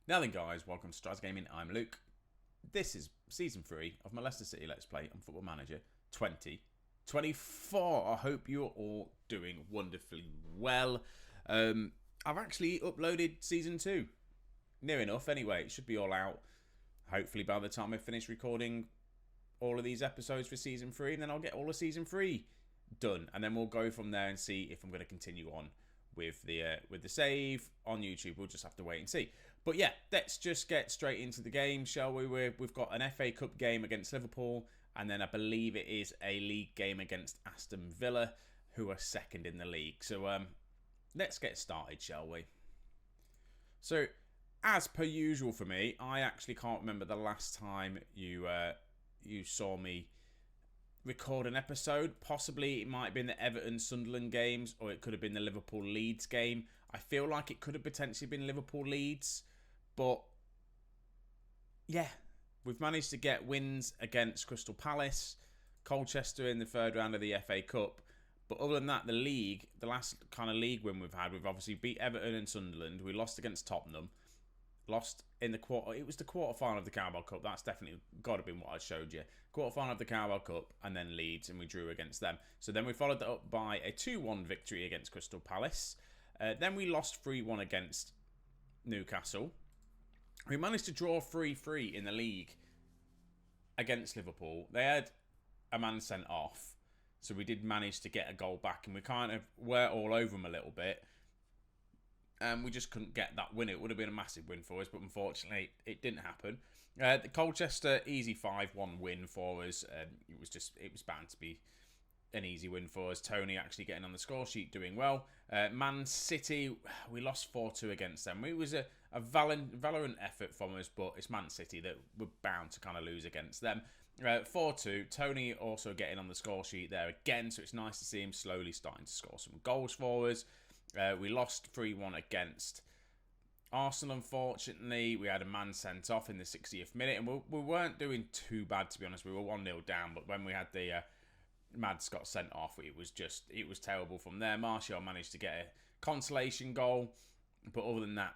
Now then, guys, welcome to Strasz Gaming. I'm Luke. This is Season 3 of my Leicester City Let's Play on Football Manager 2024. I hope you're all doing wonderfully well. I've actually uploaded Season 2. Near enough, anyway. It should be all out, hopefully, by the time I finish recording all of these episodes for Season 3. And then I'll get all of Season 3 done. And then we'll go from there and see if I'm going to continue on with the save on YouTube. We'll just have to wait and see. But yeah, let's just get straight into the game, shall we? We've got an FA Cup game against Liverpool, and then I believe it is a league game against Aston Villa, who are second in the league. So let's get started, shall we? So, as per usual for me, I actually can't remember the last time you saw me record an episode. Possibly it might have been the Everton-Sunderland games, or it could have been the Liverpool-Leeds game. I feel like it could have potentially been Liverpool-Leeds, but yeah, we've managed to get wins against Crystal Palace, Colchester in the third round of the FA Cup. But other than that, the league, the last kind of league win we've had, we've obviously beat Everton and Sunderland. We lost against Tottenham. Lost in the quarter. It was the quarter-final of the Carabao Cup. That's definitely got to have been what I showed you. Quarter-final of the Carabao Cup, and then Leeds, and we drew against them. So then we followed that up by a 2-1 victory against Crystal Palace. Then we lost 3-1 against Newcastle. We managed to draw 3-3 in the league against Liverpool. They had a man sent off, so we did manage to get a goal back, and we kind of were all over them a little bit. And we just couldn't get that win. It would have been a massive win for us, but unfortunately, it didn't happen. The Colchester, easy 5-1 win for us. It was bound to be an easy win for us. Tony actually getting on the score sheet, doing well. Man City, we lost 4-2 against them. It was a valiant effort from us, but it's Man City that we're bound to kind of lose against them. 4-2. Tony also getting on the score sheet there again, so it's nice to see him slowly starting to score some goals for us. We lost 3-1 against Arsenal, unfortunately. We had a man sent off in the 60th minute, and we weren't doing too bad, to be honest. We were 1-0 down, but when we had the Mads got sent off, it was terrible from there. Martial managed to get a consolation goal, but other than that,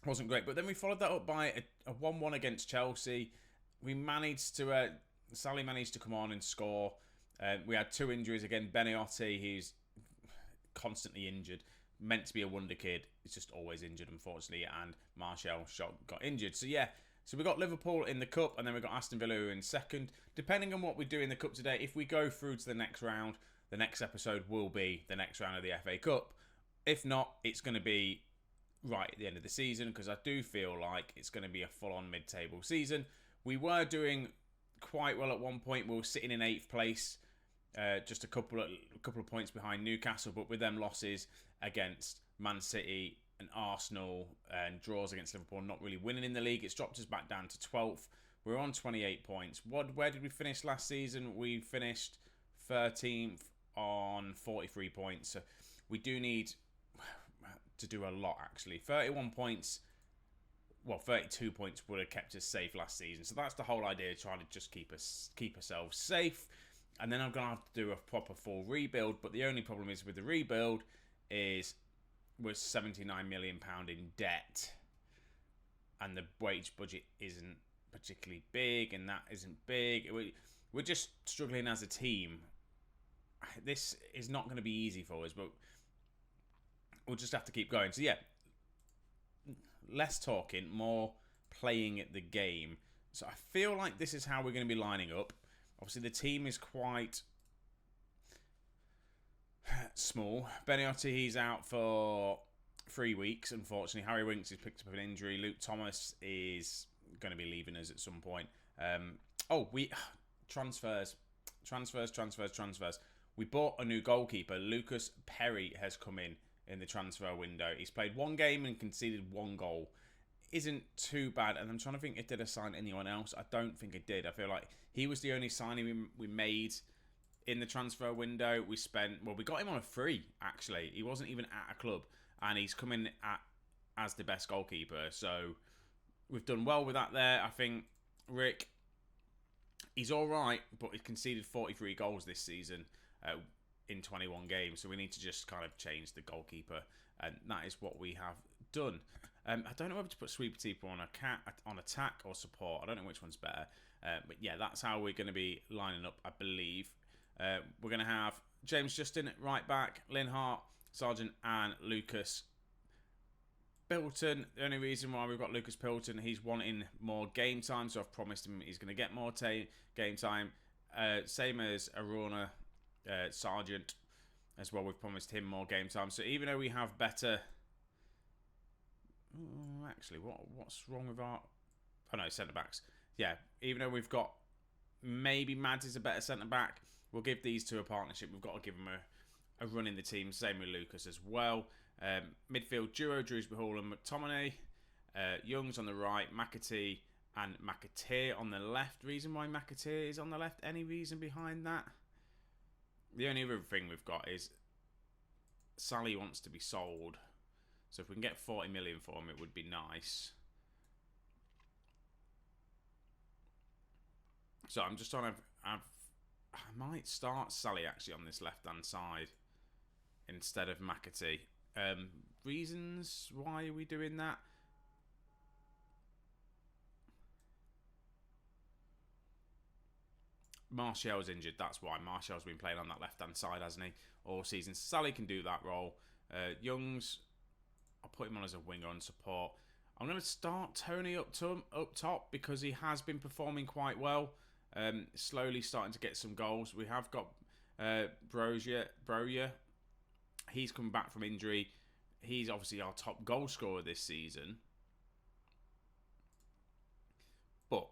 it wasn't great. But then we followed that up by a 1-1 against Chelsea. We managed to, Sally managed to come on and score. We had two injuries again. Beniotti, he's constantly injured. Meant to be a wonder kid. It's just always injured, unfortunately. And Martial got injured. So yeah, so we got Liverpool in the Cup, and then we got Aston Villa in second. Depending on what we do in the Cup today, if we go through to the next round, the next episode will be the next round of the FA Cup. If not, it's going to be right at the end of the season, because I do feel like it's going to be a full-on mid-table season. We were doing quite well at one point. We were sitting in 8th place. Just a couple of points behind Newcastle, but with them losses against Man City and Arsenal and draws against Liverpool, not really winning in the league, it's dropped us back down to 12th. We're on 28 points. Where did we finish last season? We finished 13th on 43 points. So we do need to do a lot, actually. 31 points. Well, 32 points would have kept us safe last season. So that's the whole idea, trying to just keep ourselves safe. And then I'm going to have to do a proper full rebuild. But the only problem is with the rebuild is we're £79 million in debt. And the wage budget isn't particularly big, and that isn't big. We're just struggling as a team. This is not going to be easy for us, but we'll just have to keep going. So yeah, less talking, more playing at the game. So I feel like this is how we're going to be lining up. Obviously, the team is quite small. Beniotti, he's out for 3 weeks, unfortunately. Harry Winks has picked up an injury. Luke Thomas is going to be leaving us at some point. Transfers. We bought a new goalkeeper. Lucas Perry has come in the transfer window. He's played one game and conceded one goal. Isn't too bad, and I'm trying to think if did I sign anyone else. I don't think I did. I feel like he was the only signing we made in the transfer window. We got him on a free, actually. He wasn't even at a club, and he's coming as the best goalkeeper. So we've done well with that there. I think Rick, he's all right, but he's conceded 43 goals this season in 21 games. So we need to just kind of change the goalkeeper, and that is what we have done. I don't know whether to put Sweeper Keeper on attack or support. I don't know which one's better. But yeah, that's how we're going to be lining up, I believe. We're going to have James Justin at right back, Lynn Hart, Sargent, and Lucas Pilton. The only reason why we've got Lucas Pilton, he's wanting more game time, so I've promised him he's going to get more game time. Same as Arona Sargent as well. We've promised him more game time. So even though we have better... actually, what's wrong with our... Oh no, centre-backs. Yeah, even though we've got... Maybe Mads is a better centre-back, we'll give these two a partnership. We've got to give them a run in the team. Same with Lucas as well. Midfield duo, Drewsbury Hall and McTominay. Young's on the right, McAtee and McAteer on the left. Reason why McAteer is on the left? Any reason behind that? The only other thing we've got is Sally wants to be sold. So if we can get 40 million for him, it would be nice. So I'm just trying to... I might start Sally actually on this left-hand side instead of McAtee. Reasons why are we doing that? Martial's injured, that's why. Martial's been playing on that left-hand side, hasn't he, all season. Sally can do that role. Young's, I'll put him on as a winger on support. I'm going to start Tony up top because he has been performing quite well. Slowly starting to get some goals. We have got Broja. He's come back from injury. He's obviously our top goal scorer this season. But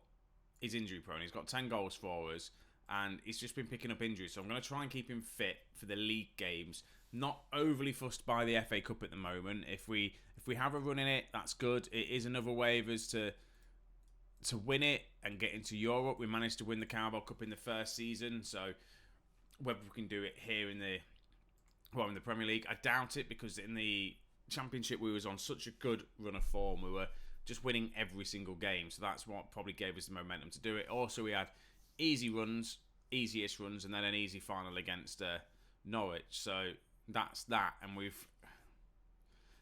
he's injury prone. He's got 10 goals for us. And he's just been picking up injuries. So I'm going to try and keep him fit for the league games. Not overly fussed by the FA Cup at the moment. If we have a run in it, that's good. It is another way of us to win it and get into Europe. We managed to win the Carabao Cup in the first season. So whether we can do it here in the Premier League, I doubt it, because in the Championship we was on such a good run of form. We were just winning every single game. So that's what probably gave us the momentum to do it. Also, we had easiest runs, and then an easy final against Norwich. So that's that. And we've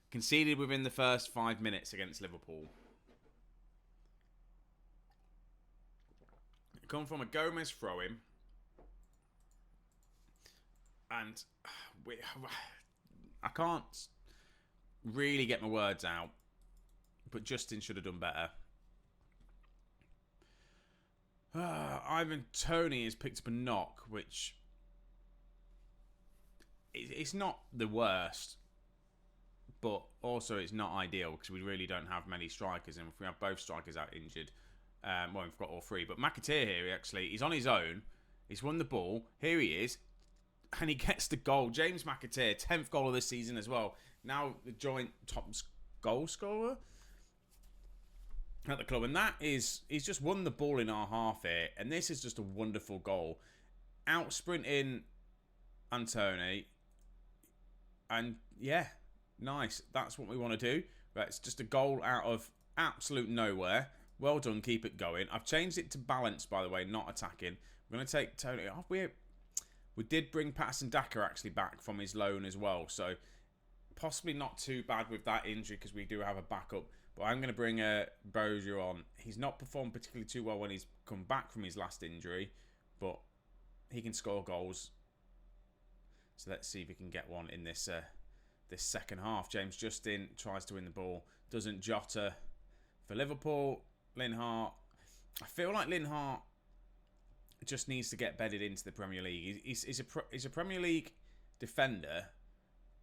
conceded within the first 5 minutes against Liverpool. Come from a Gomez throw-in. And I can't really get my words out, but Justin should have done better. Ivan Toney has picked up a knock, which it's not the worst, but also it's not ideal because we really don't have many strikers, and if we have both strikers out injured, well, we've got all three. But McAteer here, he's on his own. He's won the ball. Here he is. And he gets the goal. James McAteer, 10th goal of this season as well. Now the joint top goal scorer at the club. And that is, he's just won the ball in our half here. And this is just a wonderful goal. Out sprinting Antony. And yeah, nice. That's what we want to do. But it's just a goal out of absolute nowhere. Well done, keep it going. I've changed it to balance, by the way, not attacking. We're going to take Tony off. We did bring Patterson Daka actually back from his loan as well. So possibly not too bad with that injury because we do have a backup. But I'm going to bring Bozier on. He's not performed particularly too well when he's come back from his last injury. But he can score goals. So let's see if we can get one in this this second half. James Justin tries to win the ball. Doesn't. Jota for Liverpool. Lynn Hart. I feel like Lynn Hart just needs to get bedded into the Premier League. He's a Premier League defender,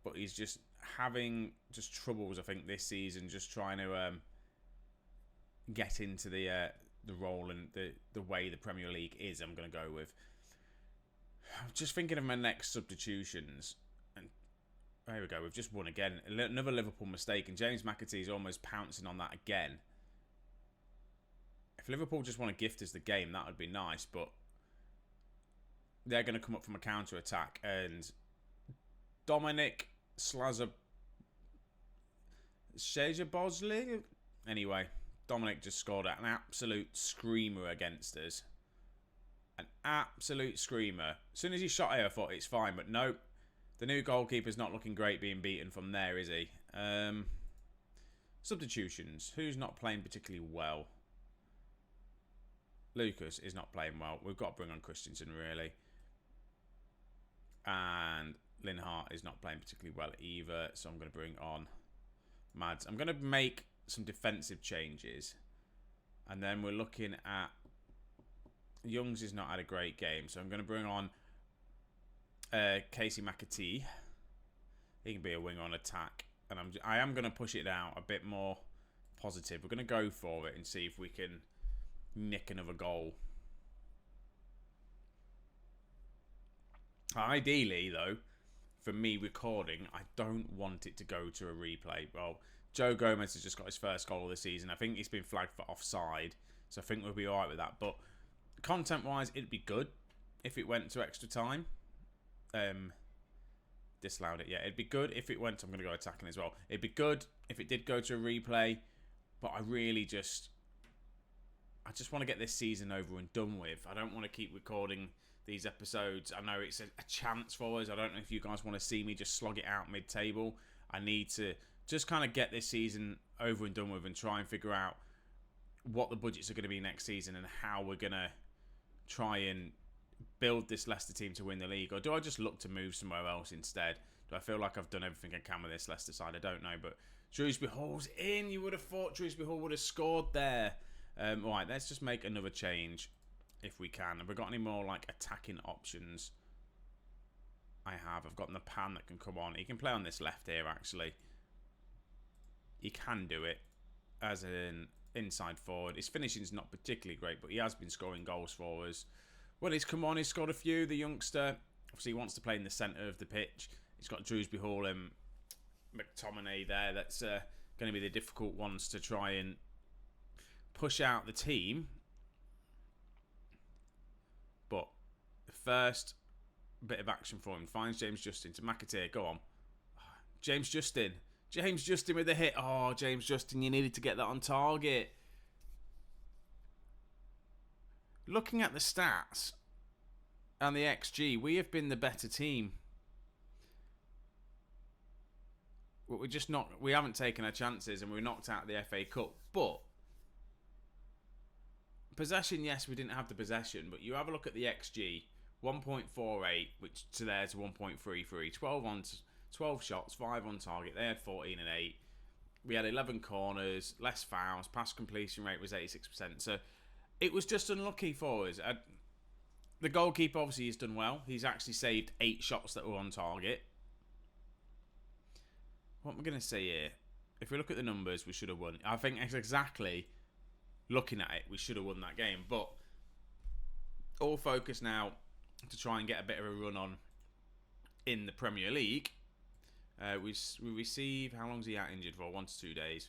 but he's just having troubles, I think, this season, just trying to get into the role and the way the Premier League is. I'm going to go with. I'm just thinking of my next substitutions, and there we go. We've just won again. Another Liverpool mistake, and James McAtee is almost pouncing on that again. If Liverpool just want to gift us the game, that would be nice, but they're going to come up from a counter-attack, and Dominic Bosley. Anyway, Dominic just scored an absolute screamer against us. An absolute screamer. As soon as he shot here, I thought it's fine, but no. The new goalkeeper's not looking great being beaten from there, is he? Substitutions. Who's not playing particularly well? Lucas is not playing well. We've got to bring on Christensen, really. And Linhart is not playing particularly well either. So I'm going to bring on Mads. I'm going to make some defensive changes. And then we're looking at... Youngs has not had a great game. So I'm going to bring on Casey McAtee. He can be a wing on attack. And I am going to push it out a bit more positive. We're going to go for it and see if we can nick another goal. Ideally, though, for me recording, I don't want it to go to a replay. Well, Joe Gomez has just got his first goal of the season. I think he's been flagged for offside. So I think we'll be alright with that. But content-wise, it'd be good if it went to extra time. Disallowed it. Yeah, it'd be good if it went. I'm going to go attacking as well. It'd be good if it did go to a replay, but I just want to get this season over and done with. I don't want to keep recording these episodes. I know it's a chance for us. I don't know if you guys want to see me just slog it out mid-table. I need to just kind of get this season over and done with and try and figure out what the budgets are going to be next season and how we're going to try and build this Leicester team to win the league, or do I just look to move somewhere else instead? Do I feel like I've done everything I can with this Leicester side? I don't know, but Shrewsbury Hall's in. You would have thought Shrewsbury Hall would have scored there. Right, let's just make another change if we can. Have we got any more like attacking options? I have. I've got Napan that can come on. He can play on this left here, actually. He can do it as an inside forward. His finishing's not particularly great, but he has been scoring goals for us. Well, he's come on, he's scored a few. The youngster, obviously, he wants to play in the centre of the pitch. He's got Shrewsbury Hall and McTominay there. That's going to be the difficult ones to try and push out the team. But the first bit of action for him finds James Justin to McAtee. Go on. James Justin. James Justin with the hit. Oh, James Justin, you needed to get that on target. Looking at the stats and the XG, we have been the better team. But we haven't taken our chances and we're knocked out of the FA Cup. But possession, yes, we didn't have the possession, but you have a look at the XG, 1.48, which to theirs 1.33, 12 shots, 5 on target. They had 14 and 8. We had 11 corners, less fouls, pass completion rate was 86%. So it was just unlucky for us. The goalkeeper obviously has done well. He's actually saved 8 shots that were on target. What am I going to say here? If we look at the numbers, we should have won. I think it's exactly looking at it, we should have won that game. But all focus now to try and get a bit of a run on in the Premier League. We receive, how long is he out injured for? 1 to 2 days.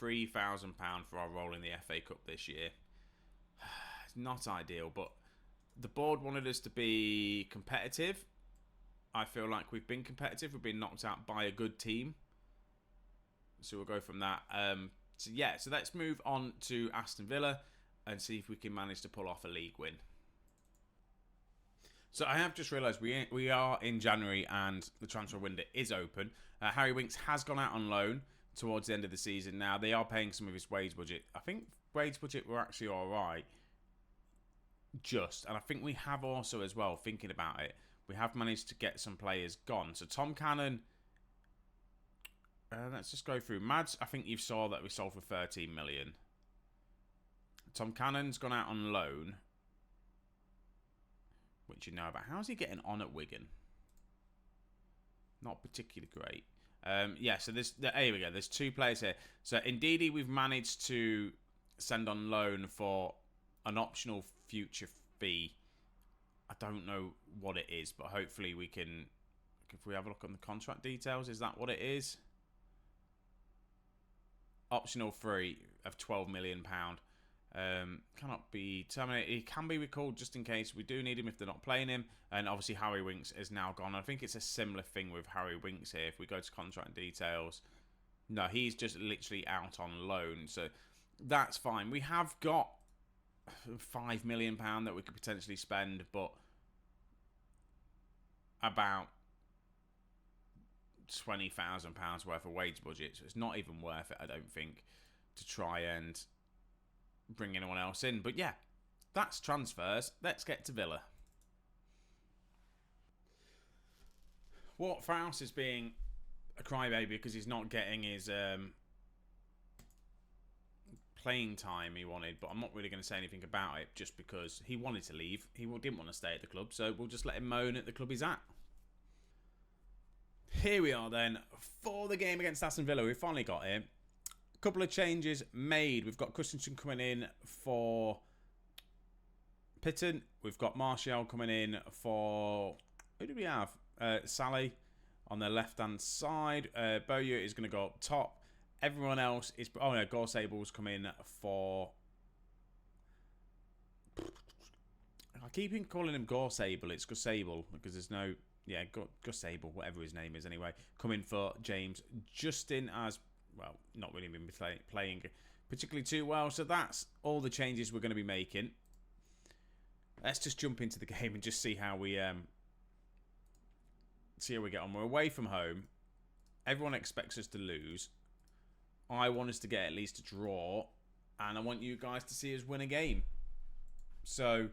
£3,000 for our role in the FA Cup this year. It's not ideal, but the board wanted us to be competitive. I feel like we've been competitive. We've been knocked out by a good team. So we'll go from that. So let's move on to Aston Villa and see if we can manage to pull off a league win. So I have just realised we are in January and the transfer window is open. Harry Winks has gone out on loan towards the end of the season. Now, they are paying some of his wage budget. I think wage budget were actually all right. And I think we have also as well, thinking about it, we have managed to get some players gone. So Tom Cannon, let's just go through. Mads, I think you saw that we sold for 13 million. Tom Cannon's gone out on loan, which you know about. How's he getting on at Wigan? Not particularly great. So here we go. There's 2 players here. So Ndidi, we've managed to send on loan for an optional future fee. I don't know what it is, but hopefully we can. If we have a look on the contract details, is that what it is? Optional free of £12 million. Cannot be terminated. He can be recalled just in case we do need him if they're not playing him. And obviously Harry Winks is now gone. I think it's a similar thing with Harry Winks here. If we go to contract details, no, he's just literally out on loan. So that's fine. We have got £5 million that we could potentially spend, but about £20,000 worth of wage budget, so it's not even worth it, I don't think, to try and bring anyone else in. But yeah, that's transfers. Let's get to Villa. Ward-Prowse is being a crybaby because he's not getting his playing time he wanted, but I'm not really going to say anything about it just because he wanted to leave. He didn't want to stay at the club, so we'll just let him moan at the club he's at. Here we are then for the game against Aston Villa. We finally got here. A couple of changes made. We've got Christensen coming in for Pitton. We've got Martial coming in for... Who do we have? Sally on the left-hand side. Bowyer is going to go up top. Everyone else is... Oh, no, Gorsable's come in for... I keep calling him Gorsable. It's Gorsable because there's no... Yeah, Gorsable, whatever his name is anyway. Coming for James Justin as... Well, not really been playing particularly too well. So that's all the changes we're going to be making. Let's just jump into the game and just see how we... See how we get on. We're away from home. Everyone expects us to lose. I want us to get at least a draw. And I want you guys to see us win a game. So,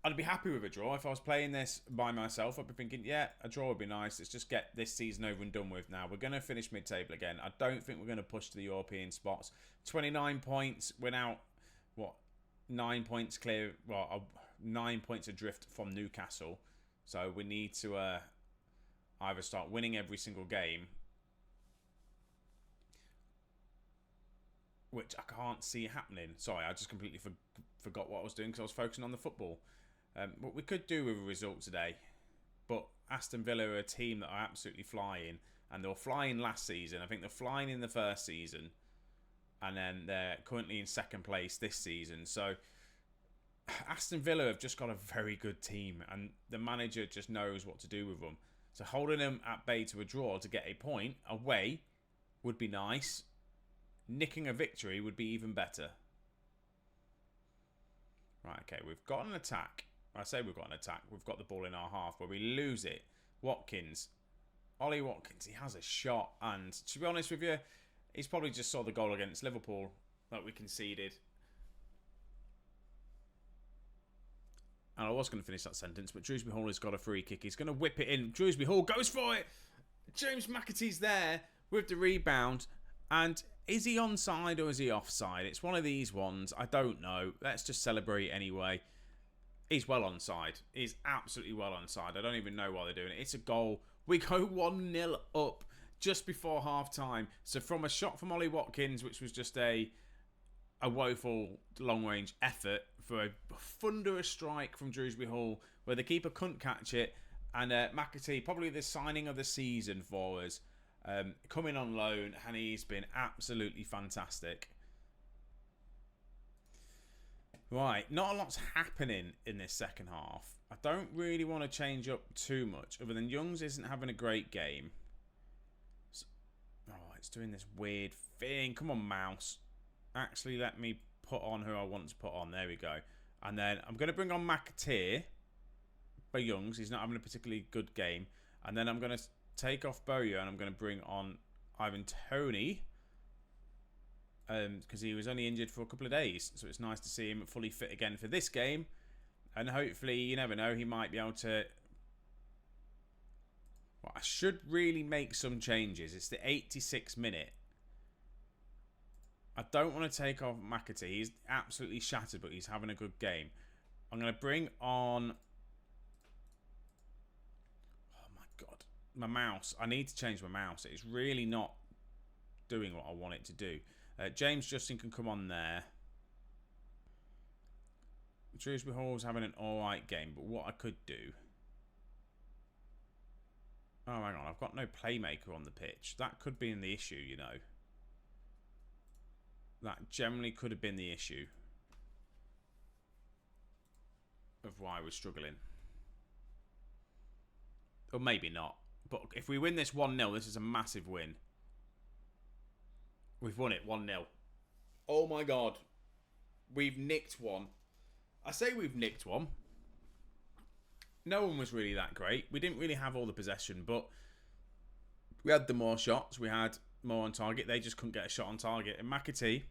I'd be happy with a draw. If I was playing this by myself, I'd be thinking, yeah, a draw would be nice. Let's just get this season over and done with now. We're going to finish mid-table again. I don't think we're going to push to the European spots. 29 points. We're now, 9 points clear. Well, 9 points adrift from Newcastle. So, we need to... either start winning every single game, which I can't see happening. Sorry, I just completely forgot what I was doing because I was focusing on the football. What we could do with a result today, but Aston Villa are a team that are absolutely flying, and they were flying last season. I think they're flying in the first season, and then they're currently in second place this season. So Aston Villa have just got a very good team, and the manager just knows what to do with them. So holding them at bay to a draw to get a point away would be nice. Nicking a victory would be even better. Right, okay, we've got an attack. I say we've got an attack. We've got the ball in our half where we lose it. Watkins. Ollie Watkins, he has a shot. And to be honest with you, he's probably just saw the goal against Liverpool that we conceded. And I was going to finish that sentence, but Drewsbury Hall has got a free kick. He's going to whip it in. Drewsbury Hall goes for it. James McAtee's there with the rebound. And is he onside or is he offside? It's one of these ones. I don't know. Let's just celebrate anyway. He's well onside. He's absolutely well onside. I don't even know why they're doing it. It's a goal. We go 1-0 up just before half-time. So from a shot from Ollie Watkins, which was just a woeful long-range effort, for a thunderous strike from Drewsbury Hall where the keeper couldn't catch it, and McAtee, probably the signing of the season for us, coming on loan, and he's been absolutely fantastic. Right, not a lot's happening in this second half. I don't really want to change up too much other than Youngs isn't having a great game. It's doing this weird thing. Come on, mouse. Actually, let me put on who I want to put on. There we go. And then I'm going to bring on McAteer by Youngs. He's not having a particularly good game. And then I'm going to take off Bowyer and I'm going to bring on Ivan Toney. Because he was only injured for a couple of days. So it's nice to see him fully fit again for this game. And hopefully, you never know, he might be able to... Well, I should really make some changes. It's the 86th minute. I don't want to take off McAtee. He's absolutely shattered, but he's having a good game. I'm going to bring on... Oh, my God. My mouse. I need to change my mouse. It's really not doing what I want it to do. James Justin can come on there. Drewsbury Hall's having an alright game, but what I could do... Oh, hang on. I've got no playmaker on the pitch. That could be the issue, you know. That generally could have been the issue of why we're struggling. Or maybe not. But if we win this 1-0, this is a massive win. We've won it 1-0. Oh my God. We've nicked one. I say we've nicked one. No one was really that great. We didn't really have all the possession, but We had the more shots. We had more on target. They just couldn't get a shot on target. And McAtee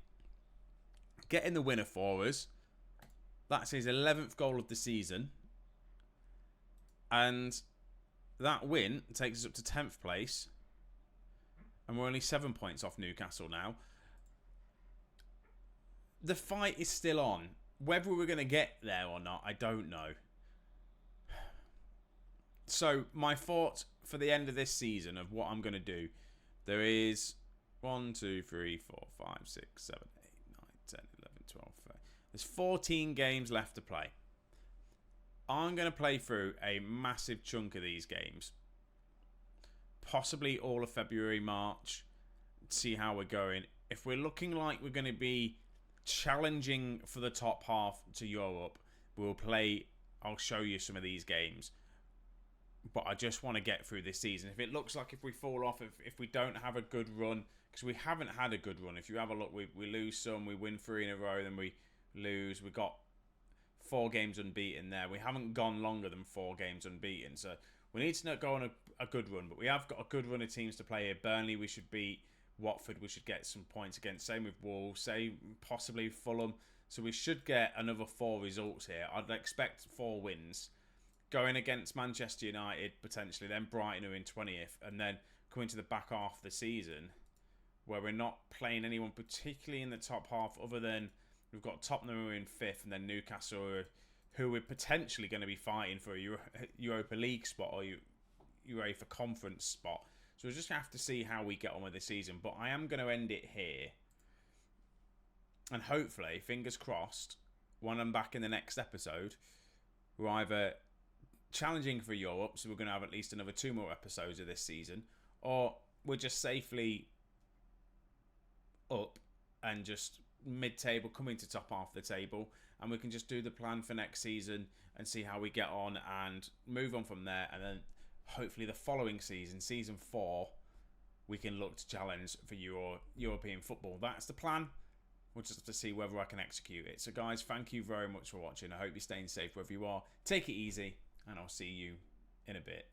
getting the winner for us. That's his 11th goal of the season. And that win takes us up to 10th place. And we're only 7 points off Newcastle now. The fight is still on. Whether we're going to get there or not, I don't know. So, my thought for the end of this season of what I'm going to do, there is 1, 2, 3, 4, 5, 6, 7, 8, 9, 10, 11, 12, 13. There's 14 games left to play. I'm going to play through a massive chunk of these games. Possibly all of February, March. See how we're going. If we're looking like we're going to be challenging for the top half to Europe, we'll play. I'll show you some of these games. But I just want to get through this season. If it looks like if we fall off, if we don't have a good run, because we haven't had a good run. If you have a look, we lose some, we win 3 in a row, then we lose. We got 4 games unbeaten there. We haven't gone longer than 4 games unbeaten. So we need to go on a good run. But we have got a good run of teams to play here. Burnley, we should beat. Watford, we should get some points against. Same with Wolves. Say possibly Fulham. So we should get another 4 results here. I'd expect 4 wins. Going against Manchester United, potentially, then Brighton, who are in 20th, and then coming to the back half of the season, where we're not playing anyone particularly in the top half, other than we've got Tottenham, who are in 5th, and then Newcastle, who we're potentially going to be fighting for a Europa League spot or UEFA Conference spot. So we'll just have to see how we get on with the season. But I am going to end it here. And hopefully, fingers crossed, when I'm back in the next episode, we're either challenging for Europe, so we're going to have at least another 2 more episodes of this season, or we're just safely up and just mid-table, coming to top half of the table, and we can just do the plan for next season and see how we get on and move on from there. And then hopefully the following season, season 4, we can look to challenge for European football. That's the plan. We'll just have to see whether I can execute it. So guys, thank you very much for watching. I hope you're staying safe wherever you are. Take it easy, and I'll see you in a bit.